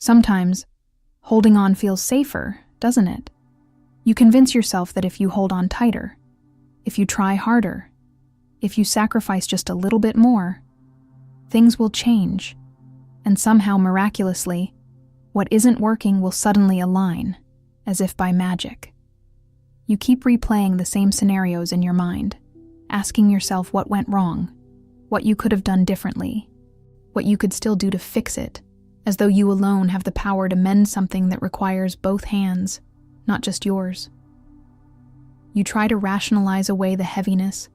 Sometimes, holding on feels safer, doesn't it? You convince yourself that if you hold on tighter, if you try harder, if you sacrifice just a little bit more, things will change, and somehow miraculously, what isn't working will suddenly align, as if by magic. You keep replaying the same scenarios in your mind, asking yourself what went wrong, what you could have done differently, what you could still do to fix it, as though you alone have the power to mend something that requires both hands, not just yours. You try to rationalize away the heaviness,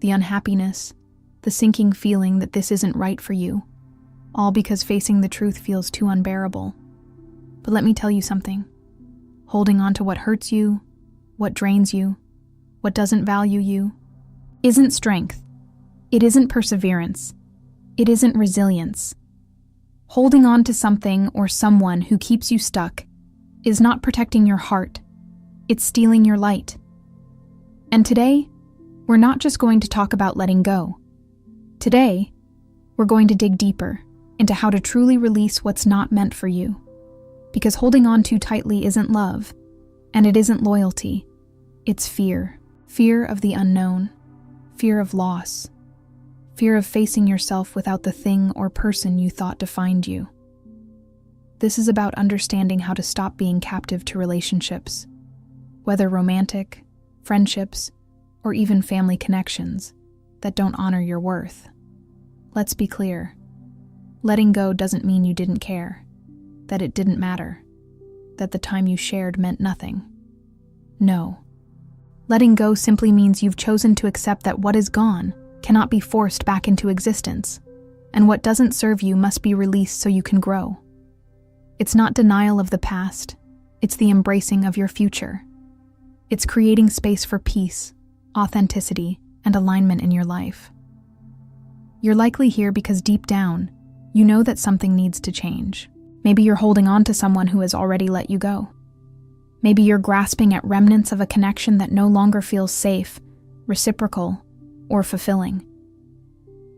the unhappiness, the sinking feeling that this isn't right for you, all because facing the truth feels too unbearable. But let me tell you something. Holding on to what hurts you, what drains you, what doesn't value you, isn't strength. It isn't perseverance. It isn't resilience. Holding on to something or someone who keeps you stuck is not protecting your heart. It's stealing your light. And today, we're not just going to talk about letting go. Today, we're going to dig deeper into how to truly release what's not meant for you. Because holding on too tightly isn't love, and it isn't loyalty. It's fear. Fear of the unknown. Fear of loss. Fear of facing yourself without the thing or person you thought defined you. This is about understanding how to stop being captive to relationships, whether romantic, friendships, or even family connections that don't honor your worth. Let's be clear. Letting go doesn't mean you didn't care, that it didn't matter, that the time you shared meant nothing. No. Letting go simply means you've chosen to accept that what is gone cannot be forced back into existence, and what doesn't serve you must be released so you can grow. It's not denial of the past, it's the embracing of your future. It's creating space for peace, authenticity, and alignment in your life. You're likely here because deep down, you know that something needs to change. Maybe you're holding on to someone who has already let you go. Maybe you're grasping at remnants of a connection that no longer feels safe, reciprocal, or fulfilling.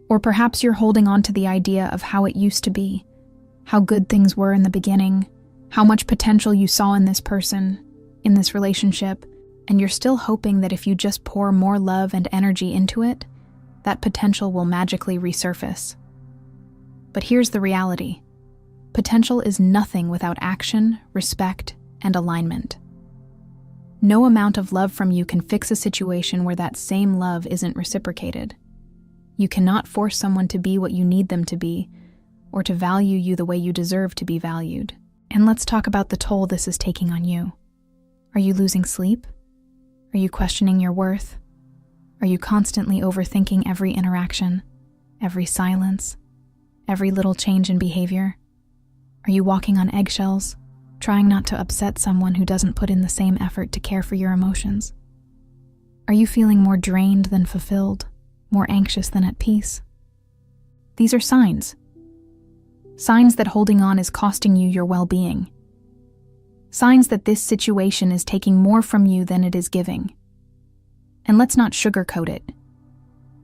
Or perhaps you're holding on to the idea of how it used to be, how good things were in the beginning, how much potential you saw in this person, in this relationship, and you're still hoping that if you just pour more love and energy into it, that potential will magically resurface. But here's the reality. Potential is nothing without action, respect, and alignment. No amount of love from you can fix a situation where that same love isn't reciprocated. You cannot force someone to be what you need them to be, or to value you the way you deserve to be valued. And let's talk about the toll this is taking on you. Are you losing sleep? Are you questioning your worth? Are you constantly overthinking every interaction, every silence, every little change in behavior? Are you walking on eggshells, trying not to upset someone who doesn't put in the same effort to care for your emotions? Are you feeling more drained than fulfilled, more anxious than at peace? These are signs. Signs that holding on is costing you your well-being. Signs that this situation is taking more from you than it is giving. And let's not sugarcoat it.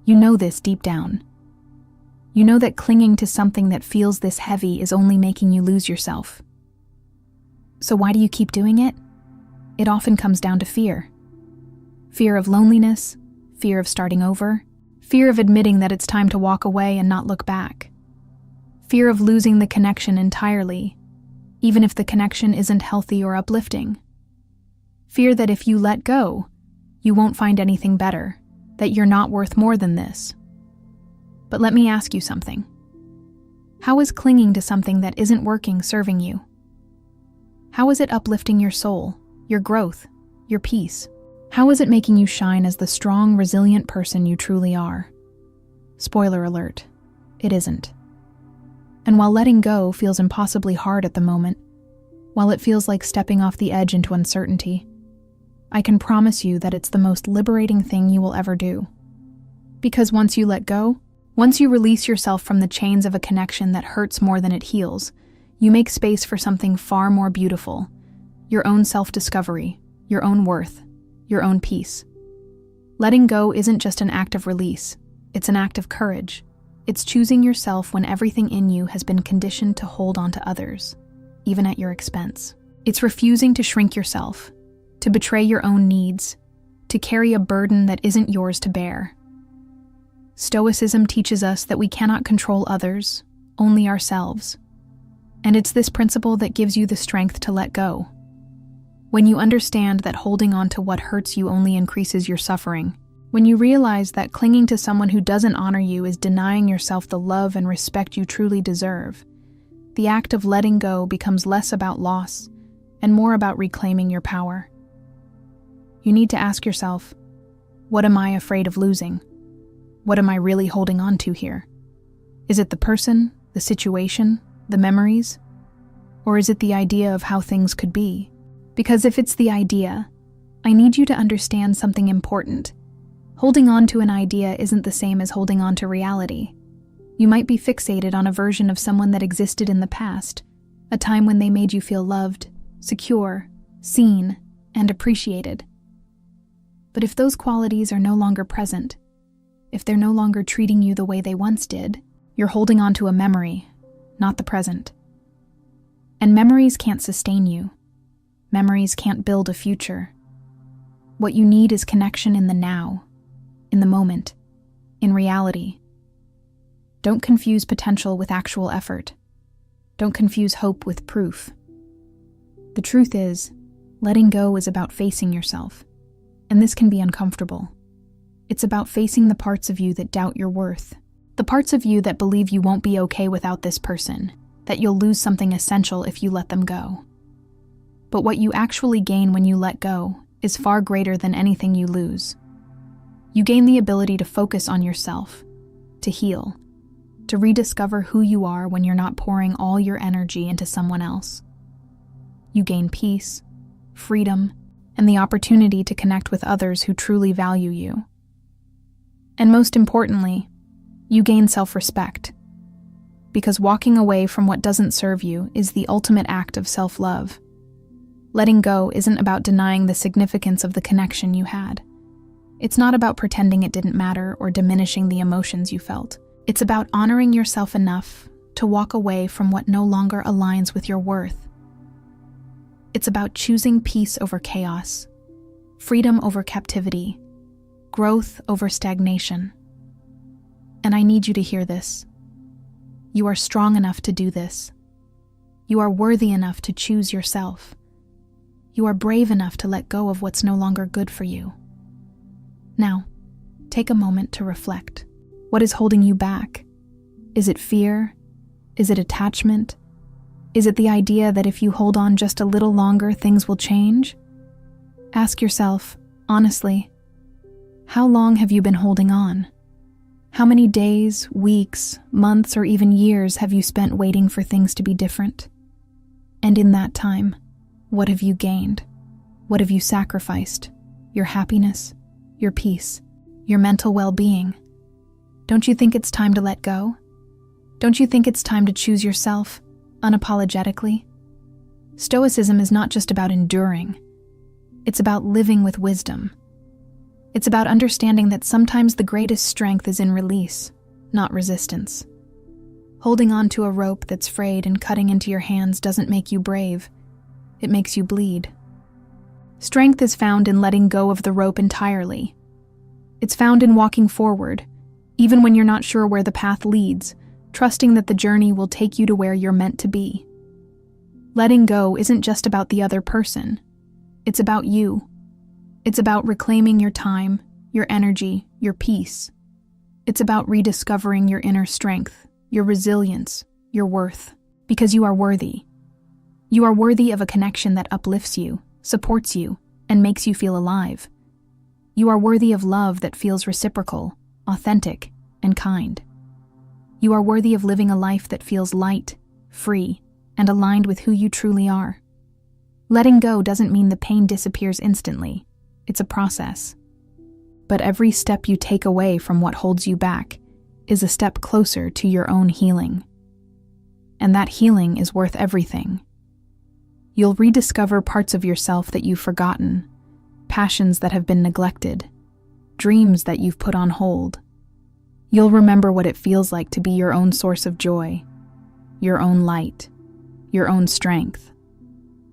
You know this deep down. You know that clinging to something that feels this heavy is only making you lose yourself. So why do you keep doing it? It often comes down to fear. Fear of loneliness, fear of starting over, fear of admitting that it's time to walk away and not look back. Fear of losing the connection entirely, even if the connection isn't healthy or uplifting. Fear that if you let go, you won't find anything better, that you're not worth more than this. But let me ask you something. How is clinging to something that isn't working serving you? How is it uplifting your soul, your growth, your peace? How is it making you shine as the strong, resilient person you truly are? Spoiler alert, it isn't. And while letting go feels impossibly hard at the moment, while it feels like stepping off the edge into uncertainty, I can promise you that it's the most liberating thing you will ever do. Because once you let go, once you release yourself from the chains of a connection that hurts more than it heals, you make space for something far more beautiful, your own self-discovery, your own worth, your own peace. Letting go isn't just an act of release, it's an act of courage. It's choosing yourself when everything in you has been conditioned to hold on to others. even at your expense. It's refusing to shrink yourself, to betray your own needs, to carry a burden that isn't yours to bear. Stoicism teaches us that we cannot control others, only ourselves. And it's this principle that gives you the strength to let go. When you understand that holding on to what hurts you only increases your suffering, when you realize that clinging to someone who doesn't honor you is denying yourself the love and respect you truly deserve, the act of letting go becomes less about loss and more about reclaiming your power. You need to ask yourself, what am I afraid of losing? What am I really holding on to here? Is it the person, the situation, the memories? Or is it the idea of how things could be? Because if it's the idea, I need you to understand something important. Holding on to an idea isn't the same as holding on to reality. You might be fixated on a version of someone that existed in the past, a time when they made you feel loved, secure, seen, and appreciated. But if those qualities are no longer present, if they're no longer treating you the way they once did, you're holding on to a memory, not the present. And memories can't sustain you. Memories can't build a future. What you need is connection in the now, in the moment, in reality. Don't confuse potential with actual effort. Don't confuse hope with proof. The truth is, letting go is about facing yourself, and this can be uncomfortable. It's about facing the parts of you that doubt your worth, the parts of you that believe you won't be okay without this person, that you'll lose something essential if you let them go. But what you actually gain when you let go is far greater than anything you lose. You gain the ability to focus on yourself, to heal, to rediscover who you are when you're not pouring all your energy into someone else. You gain peace, freedom, and the opportunity to connect with others who truly value you. And most importantly, you gain self-respect. Because walking away from what doesn't serve you is the ultimate act of self-love. Letting go isn't about denying the significance of the connection you had. It's not about pretending it didn't matter or diminishing the emotions you felt. It's about honoring yourself enough to walk away from what no longer aligns with your worth. It's about choosing peace over chaos, freedom over captivity, growth over stagnation. And I need you to hear this. You are strong enough to do this. You are worthy enough to choose yourself. You are brave enough to let go of what's no longer good for you. Now, take a moment to reflect. What is holding you back? Is it fear? Is it attachment? Is it the idea that if you hold on just a little longer, things will change? Ask yourself, honestly, how long have you been holding on? How many days, weeks, months, or even years have you spent waiting for things to be different? And in that time, what have you gained? What have you sacrificed? Your happiness, your peace, your mental well-being. Don't you think it's time to let go? Don't you think it's time to choose yourself, unapologetically? Stoicism is not just about enduring. It's about living with wisdom. It's about understanding that sometimes the greatest strength is in release, not resistance. Holding on to a rope that's frayed and cutting into your hands doesn't make you brave. It makes you bleed. Strength is found in letting go of the rope entirely. It's found in walking forward, even when you're not sure where the path leads, trusting that the journey will take you to where you're meant to be. Letting go isn't just about the other person. It's about you. It's about reclaiming your time, your energy, your peace. It's about rediscovering your inner strength, your resilience, your worth, because you are worthy. You are worthy of a connection that uplifts you, supports you, and makes you feel alive. You are worthy of love that feels reciprocal, authentic, and kind. You are worthy of living a life that feels light, free, and aligned with who you truly are. Letting go doesn't mean the pain disappears instantly. It's a process. But every step you take away from what holds you back is a step closer to your own healing. And that healing is worth everything. You'll rediscover parts of yourself that you've forgotten, passions that have been neglected, dreams that you've put on hold. You'll remember what it feels like to be your own source of joy, your own light, your own strength.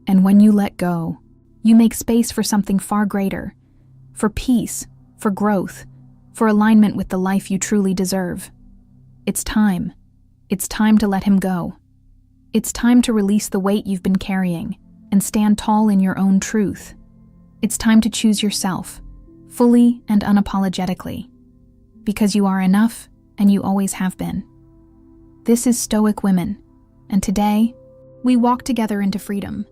And when you let go, you make space for something far greater, for peace, for growth, for alignment with the life you truly deserve. It's time. It's time to let him go. It's time to release the weight you've been carrying and stand tall in your own truth. It's time to choose yourself, fully and unapologetically, because you are enough and you always have been. This is Stoic Women, and today, we walk together into freedom.